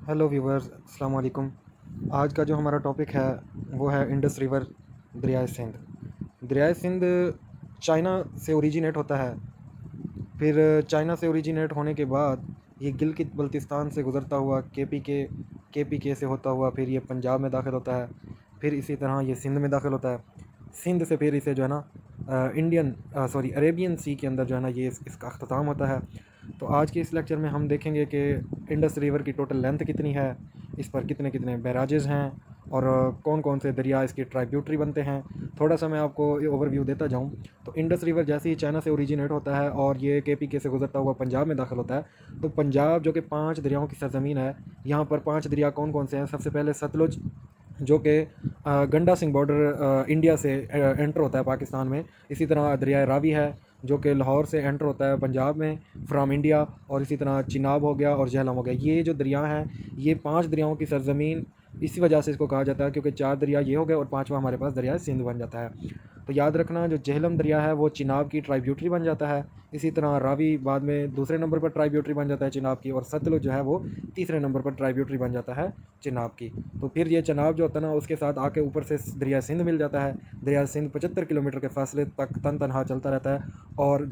Hello viewers, अस्सलाम वालेकुम। आज का जो हमारा टॉपिक है वो है इंडस रिवर, दरियाए सिंध। दरियाए सिंध चाइना से ओरिजिनेट होता है। फिर चाइना से ओरिजिनेट होने के बाद ये गिलगित बल्तिस्तान से गुज़रता हुआ केपीके से होता हुआ फिर ये पंजाब में दाखिल होता है। फिर इसी तरह ये सिंध में दाखिल होता है। सिंध से फिर इसे जो है ना अरेबियन सी के अंदर जो है ना ये इसका अख्ताम होता है। तो आज के इस लेक्चर में हम देखेंगे कि इंडस रिवर की टोटल लेंथ कितनी है, इस पर कितने कितने बैराजेज़ हैं और कौन कौन से दरिया इसके ट्राइब्यूटरी बनते हैं। थोड़ा सा मैं आपको ये ओवरव्यू देता जाऊँ तो इंडस रिवर जैसे ही चाइना से ओरिजिनेट होता है और ये केपीके से गुजरता हुआ पंजाब में दाखिल होता है। तो पंजाब जो कि 5 दरियाओं की सरजमीन है, यहाँ पर 5 दरिया कौन कौन से हैं। सबसे पहले सतलुज, जो कि गंडा सिंह बॉर्डर इंडिया से एंटर होता है पाकिस्तान में। इसी तरह दरिया रावी है जो कि लाहौर से एंटर होता है पंजाब में फ्राम इंडिया। और इसी तरह चिनाब हो गया और झेलम हो गया। ये जो दरिया हैं ये 5 दरियाओं की सरजमीन इसी वजह से इसको कहा जाता है क्योंकि 4 दरिया ये हो गए और 5वां हमारे पास दरिया सिंध बन जाता है। तो याद रखना, जो झेलम दरिया है वो चिनाब की ट्राइब्यूटरी बन जाता है। इसी तरह रावी बाद में दूसरे नंबर पर ट्राइब्यूटरी बन जाता है चिनाब की, और सतलुज जो है वो तीसरे नंबर पर ट्राइब्यूटरी बन जाता है चिनाब की। तो फिर ये चिनाब जो होता है ना उसके साथ आके ऊपर से दरिया सिंध मिल जाता है। दरिया सिंध 75 किलोमीटर के फासले तक तनहा चलता रहता है। और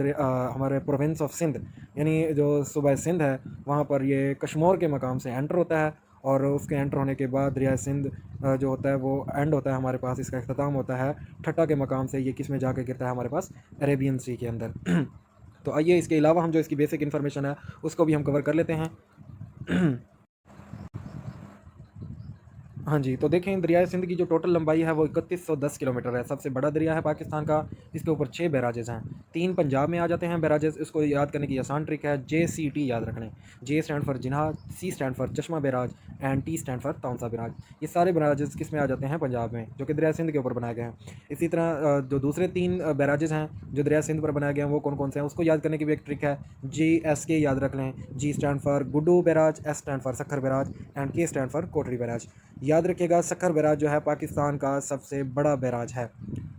हमारे प्रोविंस ऑफ सिंध यानी जो सूबा सिंध है वहाँ पर ये कश्मोर के मकाम से एंटर होता है। और उसके एंटर होने के बाद दरिया सिंध जो होता है वो एंड होता है हमारे पास, इसका अख्ताम होता है ठट्टा के मकाम से। ये किस में जाके गिरता है हमारे पास, अरेबियन सी के अंदर। तो आइए इसके अलावा हम जो इसकी बेसिक इन्फॉर्मेशन है उसको भी हम कवर कर लेते हैं। हाँ जी, तो देखें दरियाए सिंध की जो टोटल लंबाई है वो 3110 किलोमीटर है। सबसे बड़ा दरिया है पाकिस्तान का। इसके ऊपर 6 बैराजेज़ हैं। 3 पंजाब में आ जाते हैं बैराजेज़। इसको याद करने की आसान ट्रिक है, JCT याद रखने। J stand for Jinnah, C stand for Chashma barrage and T stand for Taunsa barrage. ये सारे बैराजेज़ किस में आ जाते हैं, पंजाब में, जो कि दरिया सिंध के ऊपर बनाए गए हैं। इसी तरह जो दूसरे 3 बैराजेज़ हैं जो दरिया सिंध पर बनाए गए हैं वो कौन कौन से हैं उसको याद करने की भी एक ट्रिक है। JSK याद रख लें। G stand for Guddu barrage, S stand for Sukkur barrage and K stand for Kotri barrage. याद रखिएगा, सक्खर बैराज जो है पाकिस्तान का सबसे बड़ा बैराज है।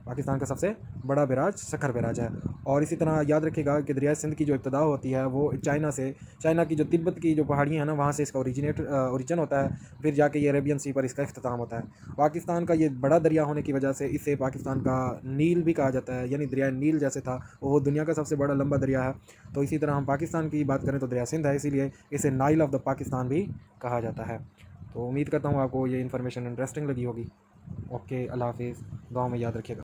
पाकिस्तान का सबसे बड़ा बैराज सक्खर बैराज है। और इसी तरह याद रखिएगा कि दरिया सिंध की जो इब्तदा होती है वो चाइना की जो तिब्बत की जो पहाड़ियाँ हैं ना वहाँ से इसका ओरिजिन होता है। फिर जाके ये अरेबियन सी पर इसका इख्तिताम होता है। पाकिस्तान का ये बड़ा दरिया होने की वजह से इसे पाकिस्तान का नील भी कहा जाता है, यानी दरिया नील जैसे था वो दुनिया का सबसे बड़ा लंबा दरिया है। तो इसी तरह हम पाकिस्तान की बात करें तो दरिया सिंध है, इसीलिए इसे नाइल ऑफ द पाकिस्तान भी कहा जाता है। तो उम्मीद करता हूँ आपको ये इन्फॉर्मेशन इंटरेस्टिंग लगी होगी। ओके, अल्लाह हाफिज़, दुआ में याद रखिएगा।